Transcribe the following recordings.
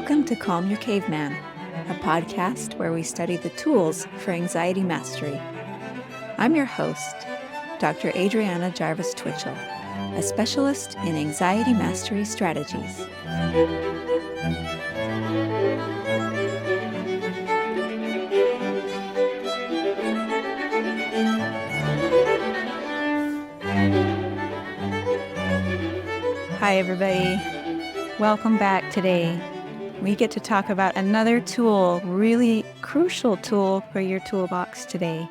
Welcome to Calm Your Caveman, a podcast where we study the tools for anxiety mastery. I'm your host, Dr. Adriana Jarvis Twitchell, a specialist in anxiety mastery strategies. Hi, everybody. Welcome back today. We get to talk about another tool, really crucial tool for your toolbox today.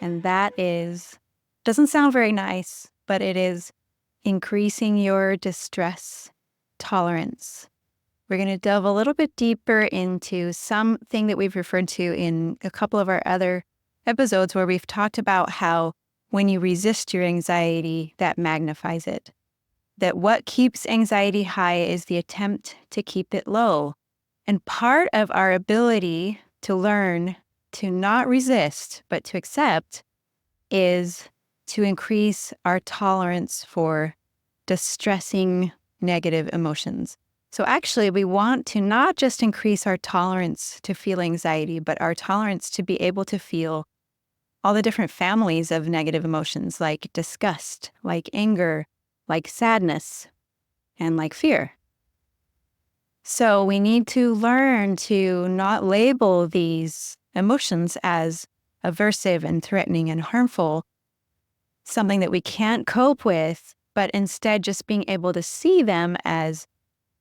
And that doesn't sound very nice, but it is increasing your distress tolerance. We're going to delve a little bit deeper into something that we've referred to in a couple of our other episodes where we've talked about how when you resist your anxiety, that magnifies it. That what keeps anxiety high is the attempt to keep it low. And part of our ability to learn to not resist, but to accept, is to increase our tolerance for distressing negative emotions. So actually, we want to not just increase our tolerance to feel anxiety, but our tolerance to be able to feel all the different families of negative emotions, like disgust, like anger, like sadness, and like fear. So we need to learn to not label these emotions as aversive and threatening and harmful, something that we can't cope with, but instead just being able to see them as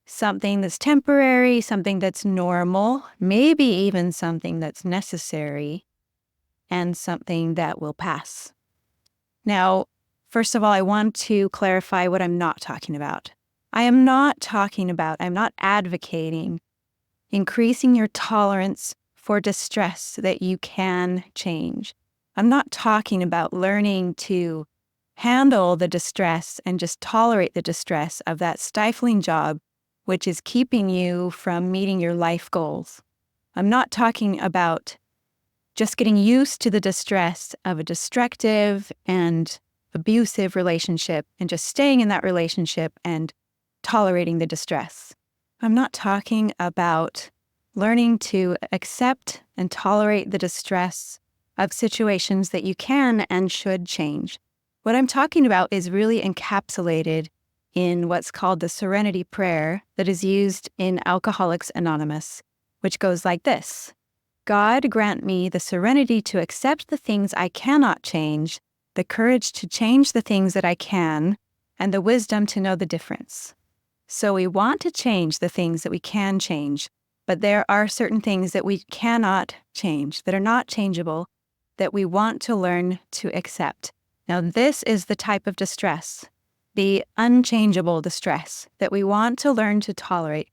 something that's temporary, something that's normal, maybe even something that's necessary, and something that will pass. Now, first of all, I want to clarify what I'm not talking about. I'm not advocating increasing your tolerance for distress that you can change. I'm not talking about learning to handle the distress and just tolerate the distress of that stifling job, which is keeping you from meeting your life goals. I'm not talking about just getting used to the distress of a destructive and abusive relationship and just staying in that relationship and tolerating the distress. I'm not talking about learning to accept and tolerate the distress of situations that you can and should change. What I'm talking about is really encapsulated in what's called the Serenity Prayer that is used in Alcoholics Anonymous, which goes like this: God grant me the serenity to accept the things I cannot change, the courage to change the things that I can, and the wisdom to know the difference. So we want to change the things that we can change, but there are certain things that we cannot change, that are not changeable, that we want to learn to accept. Now, this is the type of distress, the unchangeable distress, that we want to learn to tolerate.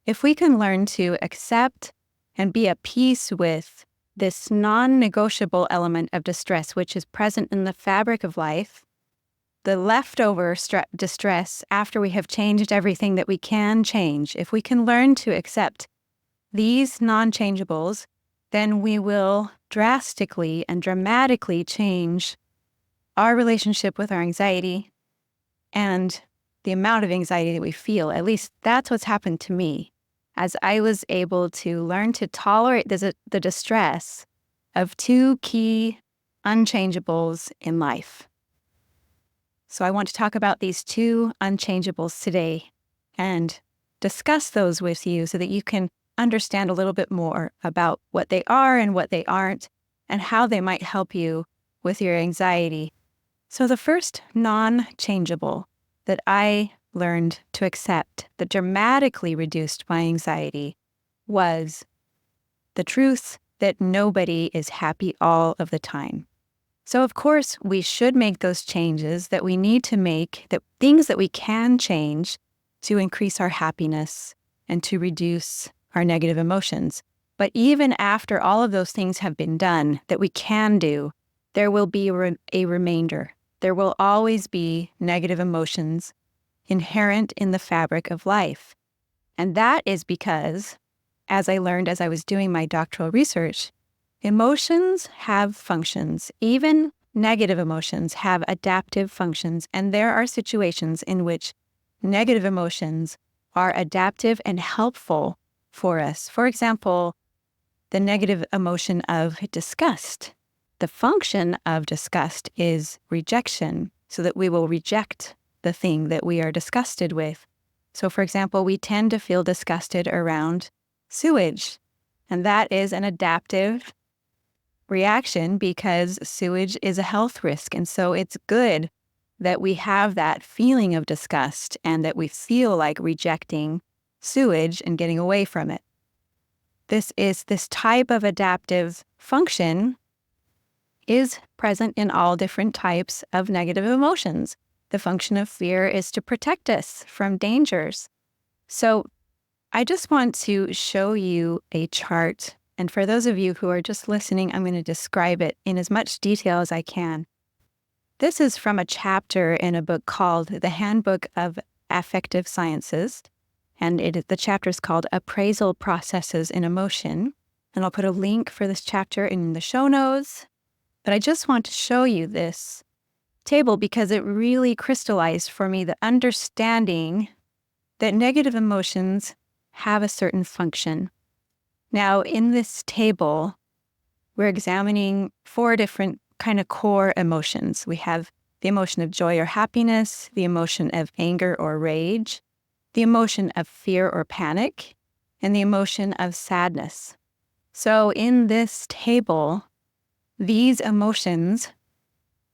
If we can learn to accept and be at peace with this non-negotiable element of distress, which is present in the fabric of life, the leftover distress after we have changed everything that we can change, if we can learn to accept these non-changeables, then we will drastically and dramatically change our relationship with our anxiety and the amount of anxiety that we feel. At least that's what's happened to me, as I was able to learn to tolerate the distress of two key unchangeables in life. So I want to talk about these two unchangeables today and discuss those with you so that you can understand a little bit more about what they are and what they aren't and how they might help you with your anxiety. So the first non-changeable that I learned to accept that dramatically reduced my anxiety was the truth that nobody is happy all of the time. So of course, we should make those changes that we need to make, that things that we can change to increase our happiness and to reduce our negative emotions. But even after all of those things have been done that we can do, there will be a remainder. There will always be negative emotions inherent in the fabric of life. And that is because, as I learned as I was doing my doctoral research, emotions have functions. Even negative emotions have adaptive functions, and there are situations in which negative emotions are adaptive and helpful for us. For example, the negative emotion of disgust. The function of disgust is rejection, so that we will reject the thing that we are disgusted with. So, for example, we tend to feel disgusted around sewage, and that is an adaptive reaction because sewage is a health risk. And so it's good that we have that feeling of disgust and that we feel like rejecting sewage and getting away from it. This type of adaptive function is present in all different types of negative emotions. The function of fear is to protect us from dangers. So I just want to show you a chart. And for those of you who are just listening, I'm going to describe it in as much detail as I can. This is from a chapter in a book called The Handbook of Affective Sciences. And the chapter is called Appraisal Processes in Emotion. And I'll put a link for this chapter in the show notes. But I just want to show you this table because it really crystallized for me the understanding that negative emotions have a certain function. Now, in this table, we're examining 4 different kind of core emotions. We have the emotion of joy or happiness, the emotion of anger or rage, the emotion of fear or panic, and the emotion of sadness. So in this table, these emotions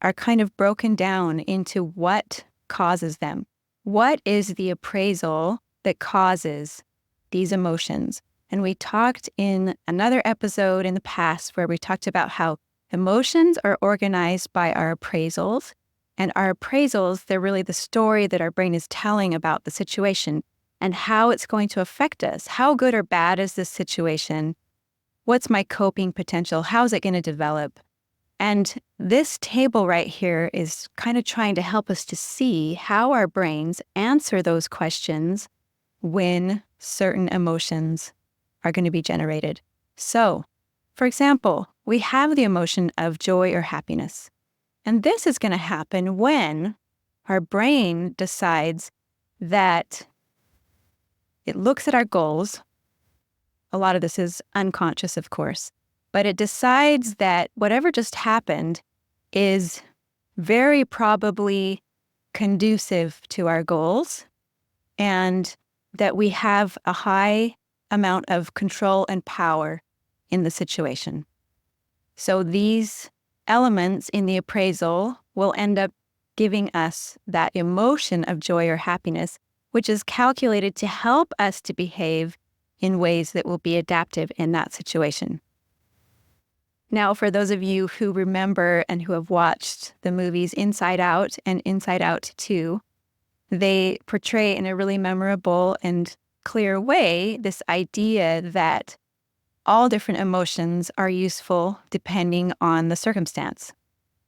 are kind of broken down into what causes them. What is the appraisal that causes these emotions? And we talked in another episode in the past where we talked about how emotions are organized by our appraisals. And our appraisals, they're really the story that our brain is telling about the situation and how it's going to affect us. How good or bad is this situation? What's my coping potential? How's it going to develop? And this table right here is kind of trying to help us to see how our brains answer those questions when certain emotions are going to be generated. So, for example, we have the emotion of joy or happiness. And this is going to happen when our brain decides that it looks at our goals. A lot of this is unconscious, of course, but it decides that whatever just happened is very probably conducive to our goals and that we have a high amount of control and power in the situation. So these elements in the appraisal will end up giving us that emotion of joy or happiness, which is calculated to help us to behave in ways that will be adaptive in that situation. Now, for those of you who remember and who have watched the movies Inside Out and Inside Out 2, they portray in a really memorable and clear way this idea that all different emotions are useful depending on the circumstance.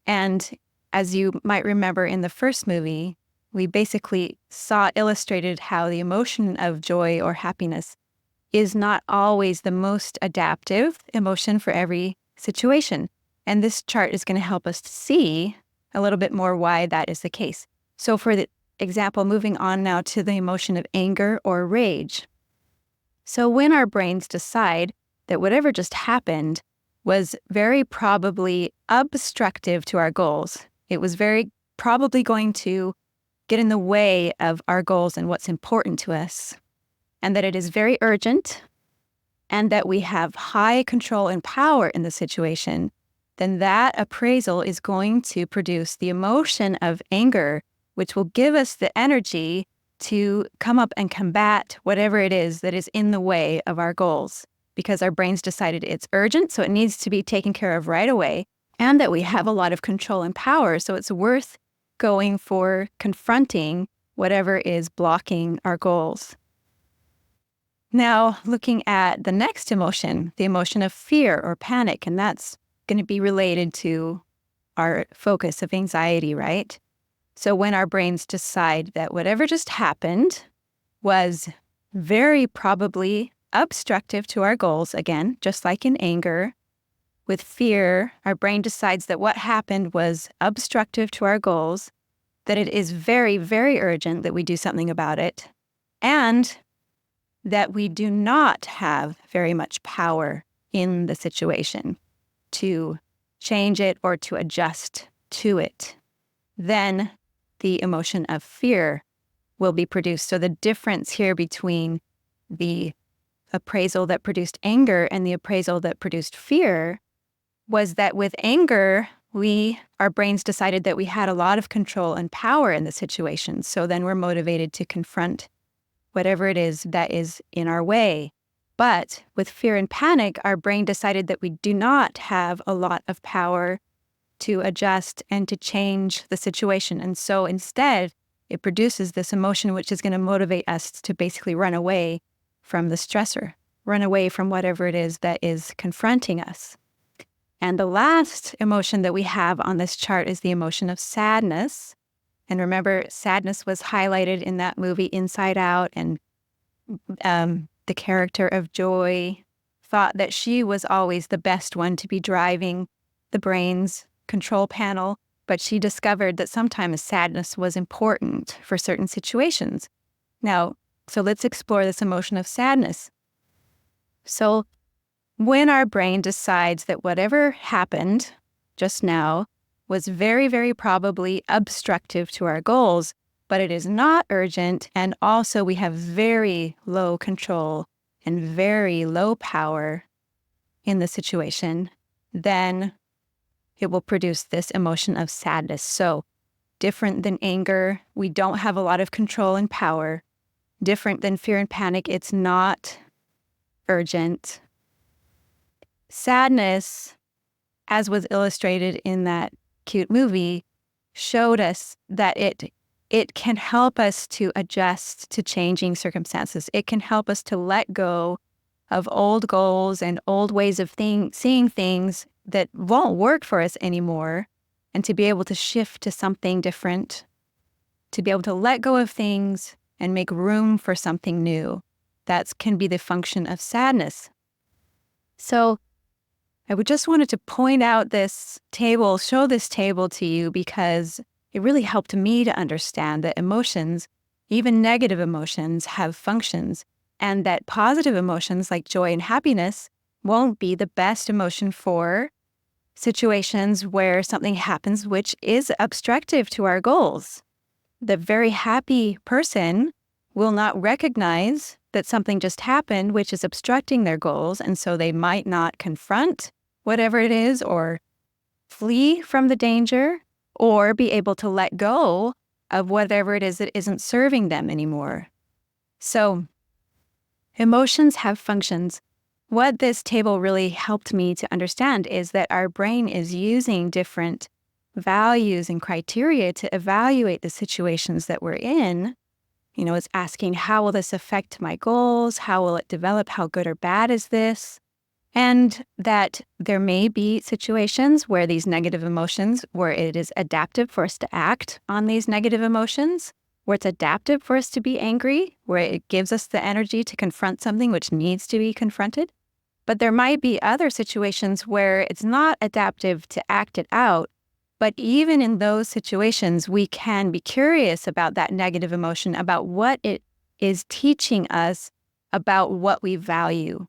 And as you might remember in the first movie, we basically saw illustrated how the emotion of joy or happiness is not always the most adaptive emotion for every situation. And this chart is going to help us to see a little bit more why that is the case. So for the example, moving on now to the emotion of anger or rage. So when our brains decide that whatever just happened was very probably obstructive to our goals, it was very probably going to get in the way of our goals and what's important to us, and that it is very urgent, and that we have high control and power in the situation, then that appraisal is going to produce the emotion of anger, which will give us the energy to come up and combat whatever it is that is in the way of our goals, because our brains decided it's urgent, so it needs to be taken care of right away, and that we have a lot of control and power, so it's worth going for confronting whatever is blocking our goals. Now, looking at the next emotion, the emotion of fear or panic, and that's going to be related to our focus of anxiety, right? So when our brains decide that whatever just happened was very probably obstructive to our goals, again, just like in anger, with fear, our brain decides that what happened was obstructive to our goals, that it is very, very urgent that we do something about it, and that we do not have very much power in the situation to change it or to adjust to it, then the emotion of fear will be produced. So the difference here between the appraisal that produced anger and the appraisal that produced fear was that with anger, our brains decided that we had a lot of control and power in the situation. So then we're motivated to confront whatever it is that is in our way. But with fear and panic, our brain decided that we do not have a lot of power to adjust and to change the situation. And so instead, it produces this emotion which is going to motivate us to basically run away from the stressor, run away from whatever it is that is confronting us. And the last emotion that we have on this chart is the emotion of sadness. And remember, sadness was highlighted in that movie Inside Out, and the character of Joy thought that she was always the best one to be driving the brain's control panel, but she discovered that sometimes sadness was important for certain situations. Now, so let's explore this emotion of sadness. So when our brain decides that whatever happened just now was very, very probably obstructive to our goals, but it is not urgent, and also we have very low control and very low power in the situation, then it will produce this emotion of sadness. So different than anger, we don't have a lot of control and power. Different than fear and panic, it's not urgent. Sadness, as was illustrated in that cute movie, showed us that it can help us to adjust to changing circumstances. It can help us to let go of old goals and old ways of seeing things that won't work for us anymore, and to be able to shift to something different, to be able to let go of things and make room for something new. That can be the function of sadness. So I would just wanted to point out this table, show this table to you, because it really helped me to understand that emotions, even negative emotions, have functions, and that positive emotions like joy and happiness won't be the best emotion for situations where something happens which is obstructive to our goals. The very happy person will not recognize that something just happened which is obstructing their goals, and so they might not confront whatever it is or flee from the danger or be able to let go of whatever it is that isn't serving them anymore. So emotions have functions. What this table really helped me to understand is that our brain is using different values and criteria to evaluate the situations that we're in. You know, it's asking, how will this affect my goals? How will it develop? How good or bad is this? And that there may be situations where these negative emotions, where it is adaptive for us to act on these negative emotions, where it's adaptive for us to be angry, where it gives us the energy to confront something which needs to be confronted. But there might be other situations where it's not adaptive to act it out. But even in those situations, we can be curious about that negative emotion, about what it is teaching us about what we value,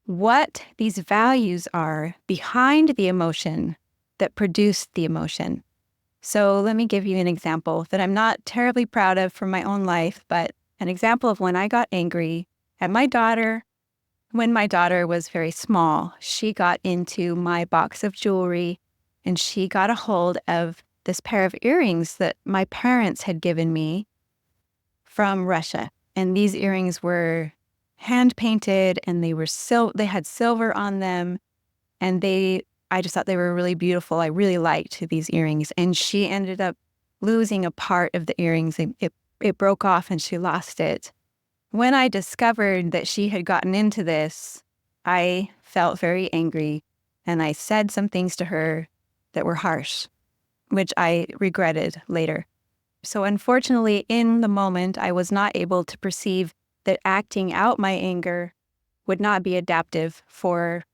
what these values are behind the emotion that produced the emotion. So let me give you an example that I'm not terribly proud of from my own life, but an example of when I got angry at my daughter. When my daughter was very small, she got into my box of jewelry, and she got a hold of this pair of earrings that my parents had given me from Russia. And these earrings were hand-painted, and they had silver on them, and I just thought they were really beautiful. I really liked these earrings. And she ended up losing a part of the earrings. It broke off, and she lost it. When I discovered that she had gotten into this, I felt very angry, and I said some things to her that were harsh, which I regretted later. So unfortunately, in the moment, I was not able to perceive that acting out my anger would not be adaptive for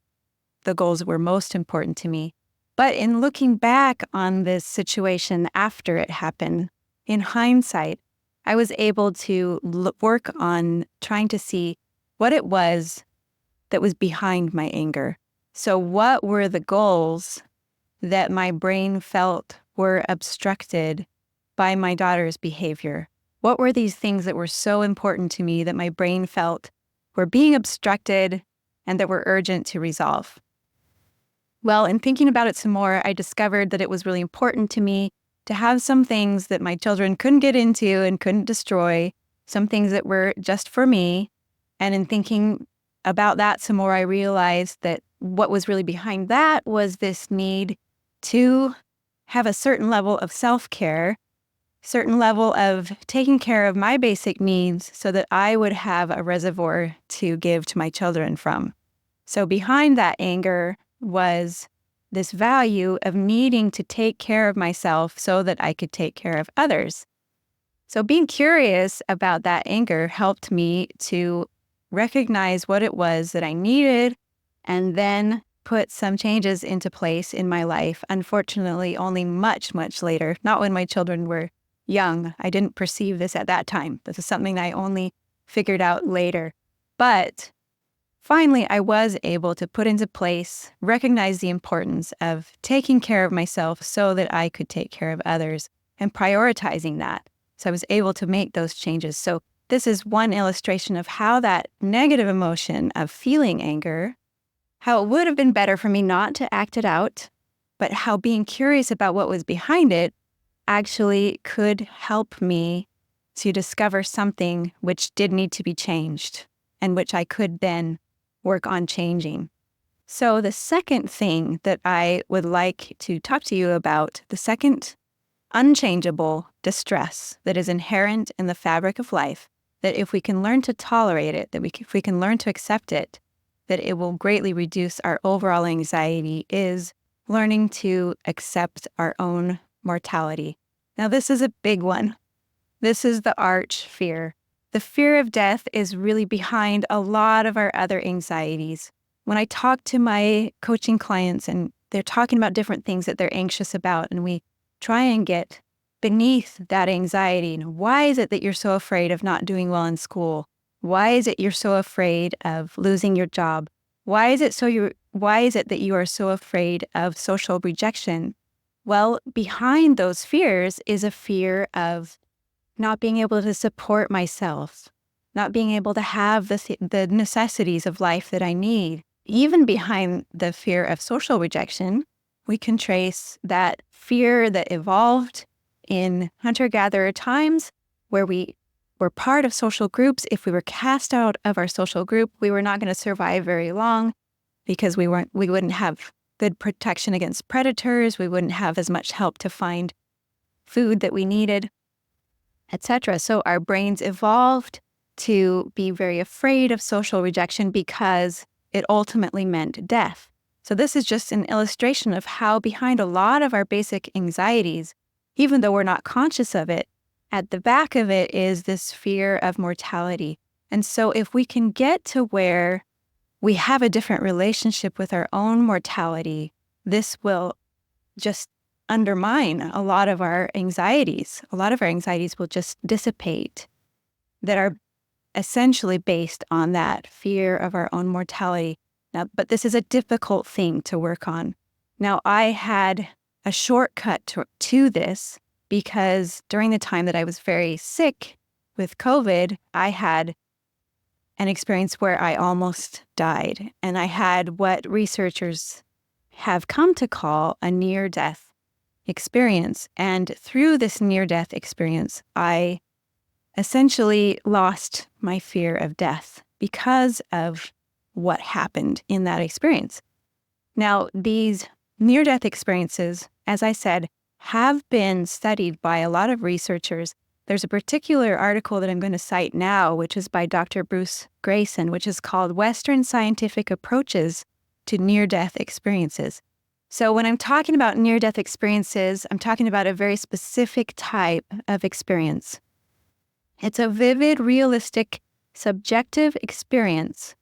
the goals that were most important to me. But in looking back on this situation after it happened, in hindsight, I was able to work on trying to see what it was that was behind my anger. So what were the goals that my brain felt were obstructed by my daughter's behavior? What were these things that were so important to me that my brain felt were being obstructed and that were urgent to resolve? Well, in thinking about it some more, I discovered that it was really important to me to have some things that my children couldn't get into and couldn't destroy, some things that were just for me. And in thinking about that some more, I realized that what was really behind that was this need to have a certain level of self-care, certain level of taking care of my basic needs so that I would have a reservoir to give to my children from. So behind that anger was this value of needing to take care of myself so that I could take care of others. So being curious about that anger helped me to recognize what it was that I needed and then put some changes into place in my life. Unfortunately, only much, much later, not when my children were young. I didn't perceive this at that time. This is something I only figured out later. But finally, I was able to put into place, recognize the importance of taking care of myself so that I could take care of others and prioritizing that. So I was able to make those changes. So this is one illustration of how that negative emotion of feeling anger, how it would have been better for me not to act it out, but how being curious about what was behind it actually could help me to discover something which did need to be changed and which I could then work on changing. So the second thing that I would like to talk to you about, the second unchangeable distress that is inherent in the fabric of life, that if we can learn to tolerate it, if we can learn to accept it, that it will greatly reduce our overall anxiety, is learning to accept our own mortality. Now, this is a big one. This is the arch fear. The fear of death is really behind a lot of our other anxieties. When I talk to my coaching clients and they're talking about different things that they're anxious about, and we try and get beneath that anxiety. Why is it that you're so afraid of not doing well in school? Why is it you're so afraid of losing your job? Why is it that you are so afraid of social rejection? Well, behind those fears is a fear of not being able to support myself, not being able to have the necessities of life that I need. Even behind the fear of social rejection, we can trace that fear that evolved in hunter-gatherer times where we were part of social groups. If we were cast out of our social group, we were not going to survive very long because we wouldn't have good protection against predators. We wouldn't have as much help to find food that we needed, etc. So our brains evolved to be very afraid of social rejection because it ultimately meant death. So this is just an illustration of how behind a lot of our basic anxieties, even though we're not conscious of it, at the back of it is this fear of mortality. And so if we can get to where we have a different relationship with our own mortality, this will just undermine a lot of our anxieties. A lot of our anxieties will just dissipate that are essentially based on that fear of our own mortality. Now, but this is a difficult thing to work on. Now, I had a shortcut to this because during the time that I was very sick with COVID, I had an experience where I almost died. And I had what researchers have come to call a near-death experience. And through this near-death experience, I essentially lost my fear of death because of what happened in that experience. Now, these near-death experiences, as I said, have been studied by a lot of researchers. There's a particular article that I'm going to cite now, which is by Dr. Bruce Grayson, which is called Western Scientific Approaches to Near-Death Experiences. So when I'm talking about near-death experiences, I'm talking about a very specific type of experience. It's a vivid, realistic, subjective experience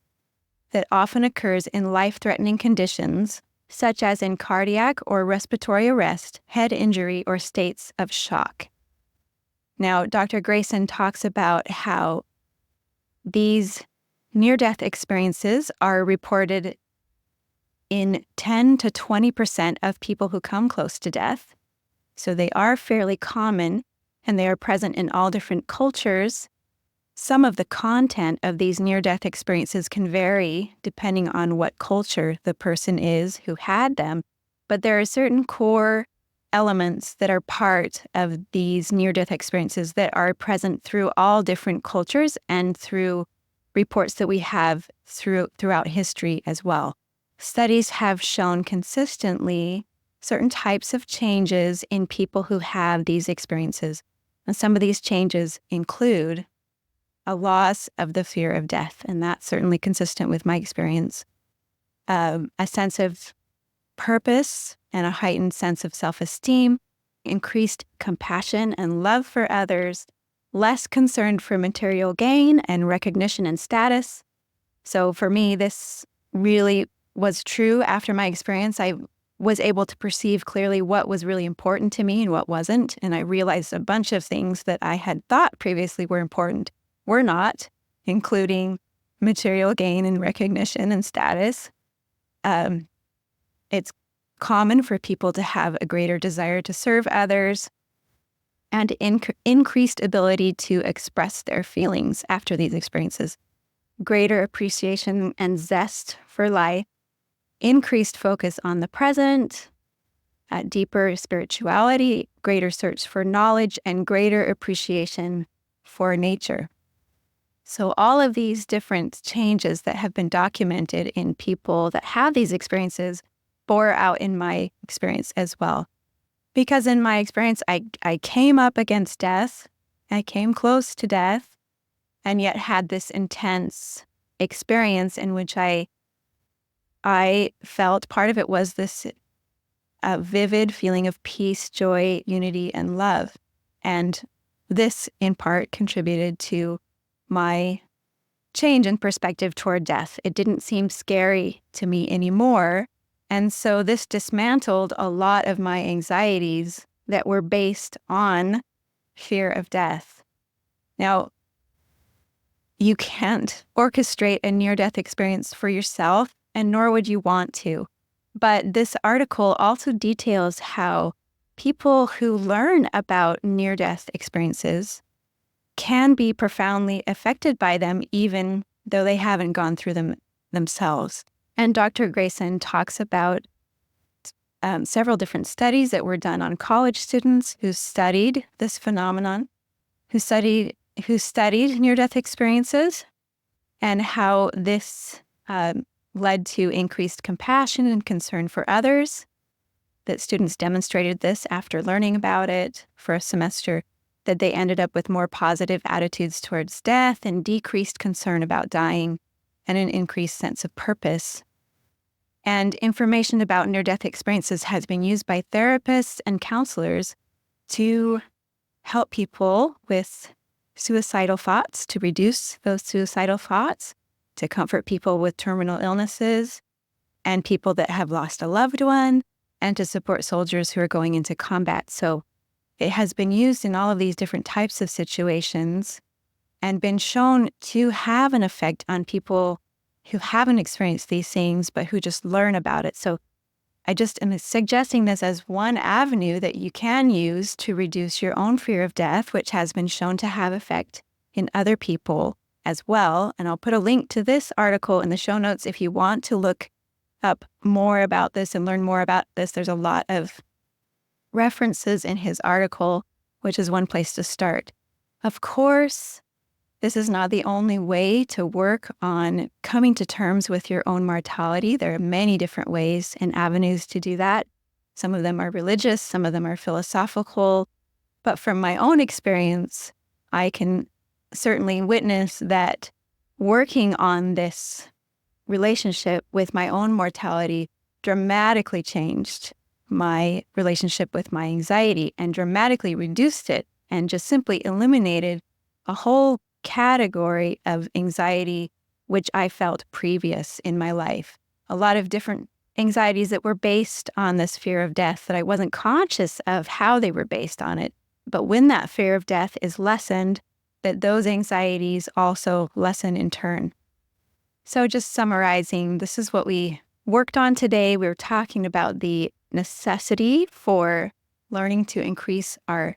that often occurs in life-threatening conditions, such as in cardiac or respiratory arrest, head injury, or states of shock. Now, Dr. Grayson talks about how these near-death experiences are reported in 10 to 20% of people who come close to death. So they are fairly common, and they are present in all different cultures. Some of the content of these near-death experiences can vary depending on what culture the person is who had them, but there are certain core elements that are part of these near-death experiences that are present through all different cultures and through reports that we have throughout history as well. Studies have shown consistently certain types of changes in people who have these experiences. And some of these changes include a loss of the fear of death, and that's certainly consistent with my experience. A sense of purpose and a heightened sense of self-esteem, increased compassion and love for others, less concern for material gain and recognition and status. So for me, this really was true after my experience. I was able to perceive clearly what was really important to me and what wasn't, and I realized a bunch of things that I had thought previously were important were not, including material gain and recognition and status. It's common for people to have a greater desire to serve others and increased ability to express their feelings after these experiences, greater appreciation and zest for life, increased focus on the present, deeper spirituality, greater search for knowledge, and greater appreciation for nature. So all of these different changes that have been documented in people that have these experiences bore out in my experience as well. Because in my experience, I came up against death, I came close to death, and yet had this intense experience in which I felt part of it was this vivid feeling of peace, joy, unity, and love. And this, in part, contributed to my change in perspective toward death. It didn't seem scary to me anymore. And so this dismantled a lot of my anxieties that were based on fear of death. Now, you can't orchestrate a near-death experience for yourself, and nor would you want to. But this article also details how people who learn about near-death experiences can be profoundly affected by them, even though they haven't gone through them themselves. And Dr. Grayson talks about several different studies that were done on college students who studied this phenomenon, who studied near-death experiences, and how this led to increased compassion and concern for others, that students demonstrated this after learning about it for a semester, that they ended up with more positive attitudes towards death and decreased concern about dying and an increased sense of purpose. And information about near-death experiences has been used by therapists and counselors to help people with suicidal thoughts, to reduce those suicidal thoughts, to comfort people with terminal illnesses and people that have lost a loved one, and to support soldiers who are going into combat. So it has been used in all of these different types of situations and been shown to have an effect on people who haven't experienced these things, but who just learn about it. So I just am suggesting this as one avenue that you can use to reduce your own fear of death, which has been shown to have effect in other people as well. And I'll put a link to this article in the show notes if you want to look up more about this and learn more about this. There's a lot of references in his article, which is one place to start. Of course, this is not the only way to work on coming to terms with your own mortality. There are many different ways and avenues to do that. Some of them are religious, some of them are philosophical. But from my own experience, I can certainly witness that working on this relationship with my own mortality dramatically changed my relationship with my anxiety and dramatically reduced it and just simply eliminated a whole category of anxiety which I felt previous in my life. A lot of different anxieties that were based on this fear of death that I wasn't conscious of how they were based on it. But when that fear of death is lessened, that those anxieties also lessen in turn. So just summarizing, this is what we worked on today. We were talking about the necessity for learning to increase our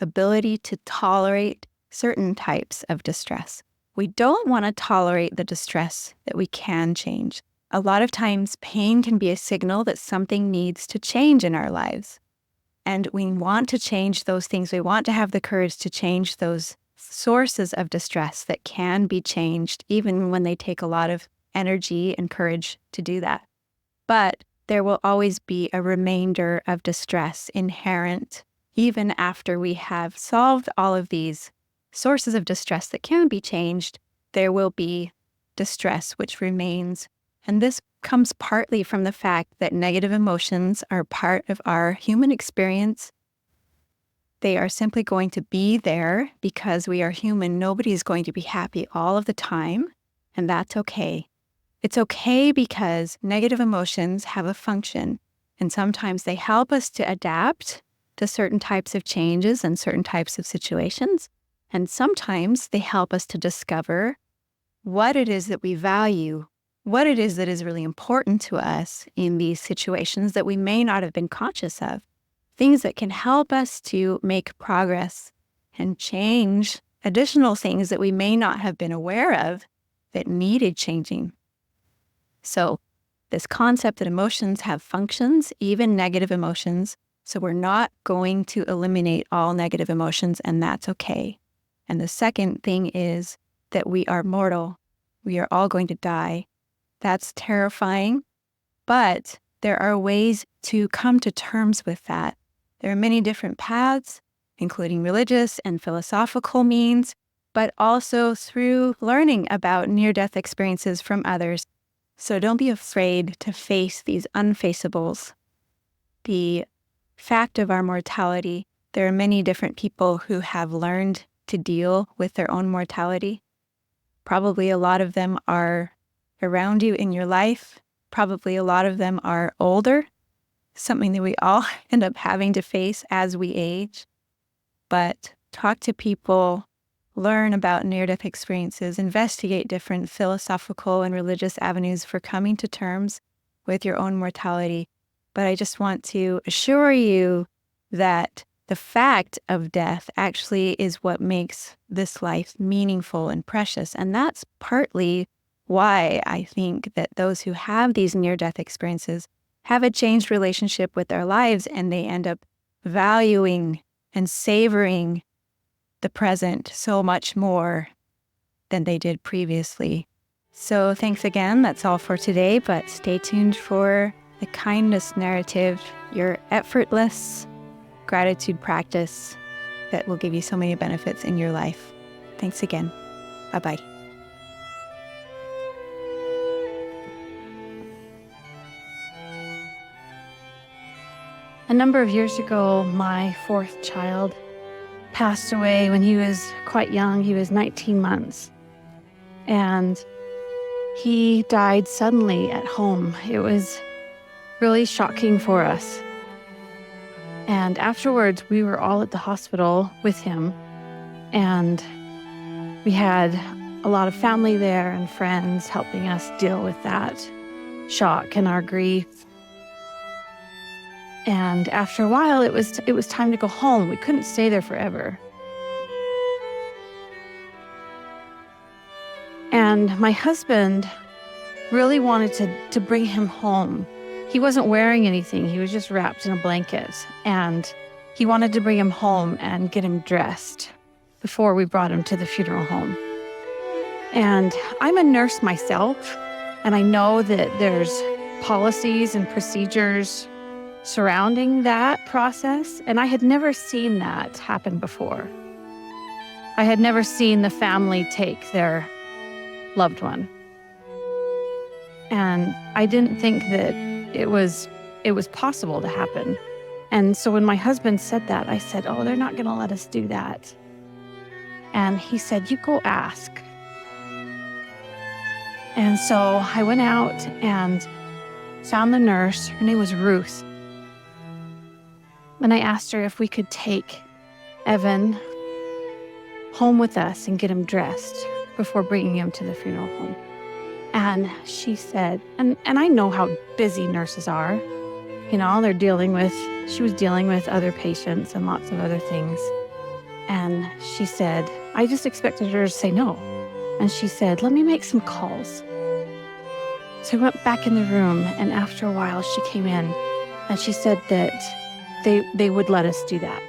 ability to tolerate certain types of distress. We don't want to tolerate the distress that we can change. A lot of times, pain can be a signal that something needs to change in our lives. And we want to change those things. We want to have the courage to change those sources of distress that can be changed, even when they take a lot of energy and courage to do that. But there will always be a remainder of distress inherent, even after we have solved all of these sources of distress that can be changed. There will be distress which remains. And this comes partly from the fact that negative emotions are part of our human experience. They are simply going to be there because we are human. Nobody is going to be happy all of the time, and that's okay. It's okay because negative emotions have a function, and sometimes they help us to adapt to certain types of changes and certain types of situations, and sometimes they help us to discover what it is that we value, what it is that is really important to us in these situations that we may not have been conscious of. Things that can help us to make progress and change additional things that we may not have been aware of that needed changing. So this concept that emotions have functions, even negative emotions, so we're not going to eliminate all negative emotions, and that's okay. And the second thing is that we are mortal. We are all going to die. That's terrifying, but there are ways to come to terms with that. There are many different paths, including religious and philosophical means, but also through learning about near-death experiences from others. So don't be afraid to face these unfaceables. The fact of our mortality, there are many different people who have learned to deal with their own mortality. Probably a lot of them are around you in your life. Probably a lot of them are older, something that we all end up having to face as we age. But talk to people, learn about near-death experiences, investigate different philosophical and religious avenues for coming to terms with your own mortality. But I just want to assure you that the fact of death actually is what makes this life meaningful and precious. And that's partly why I think that those who have these near-death experiences have a changed relationship with their lives, and they end up valuing and savoring the present so much more than they did previously. So thanks again. That's all for today, but stay tuned for the kindness narrative, your effortless gratitude practice that will give you so many benefits in your life. Thanks again. Bye-bye. A number of years ago, my fourth child passed away when he was quite young. He was 19 months. And he died suddenly at home. It was really shocking for us. And afterwards, we were all at the hospital with him. And we had a lot of family there and friends helping us deal with that shock and our grief. And after a while, it was time to go home. We couldn't stay there forever. And my husband really wanted to bring him home. He wasn't wearing anything. He was just wrapped in a blanket. And he wanted to bring him home and get him dressed before we brought him to the funeral home. And I'm a nurse myself, and I know that there's policies and procedures surrounding that process, and I had never seen that happen before. I had never seen the family take their loved one. And I didn't think that it was possible to happen. And so when my husband said that, I said, "Oh, they're not going to let us do that." And he said, "You go ask." And so I went out and found the nurse. Her name was Ruth. And I asked her if we could take Evan home with us and get him dressed before bringing him to the funeral home. And she said, and I know how busy nurses are. She was dealing with other patients and lots of other things. And she said, I just expected her to say no. And she said, let me make some calls. So I went back in the room, and after a while she came in and she said that they would let us do that.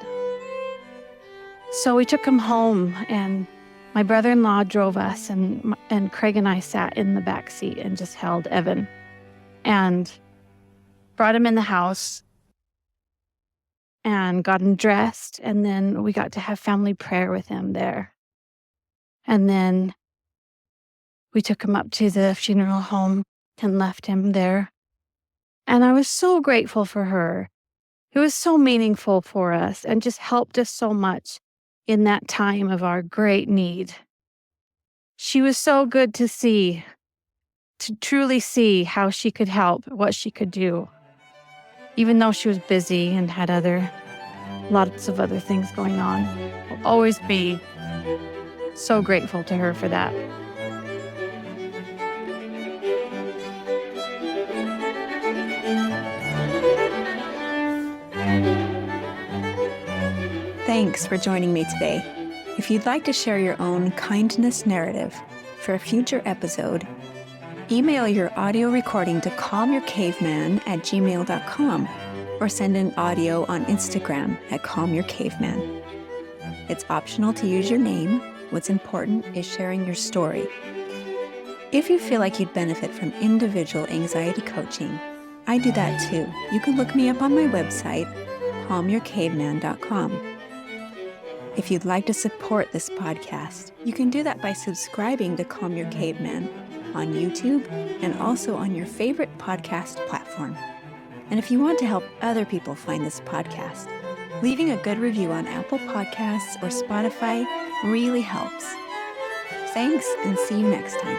So we took him home, and my brother-in-law drove us, and Craig and I sat in the back seat and just held Evan and brought him in the house and got him dressed. And then we got to have family prayer with him there. And then we took him up to the funeral home and left him there. And I was so grateful for her. It was so meaningful for us and just helped us so much in that time of our great need. She was so good to truly see how she could help, what she could do, even though she was busy and had lots of other things going on. I'll always be so grateful to her for that. Thanks for joining me today. If you'd like to share your own kindness narrative for a future episode, email your audio recording to calmyourcaveman@gmail.com or send an audio on Instagram @calmyourcaveman. It's optional to use your name. What's important is sharing your story. If you feel like you'd benefit from individual anxiety coaching, I do that too. You can look me up on my website, calmyourcaveman.com. If you'd like to support this podcast, you can do that by subscribing to Calm Your Caveman on YouTube and also on your favorite podcast platform. And if you want to help other people find this podcast, leaving a good review on Apple Podcasts or Spotify really helps. Thanks, and see you next time.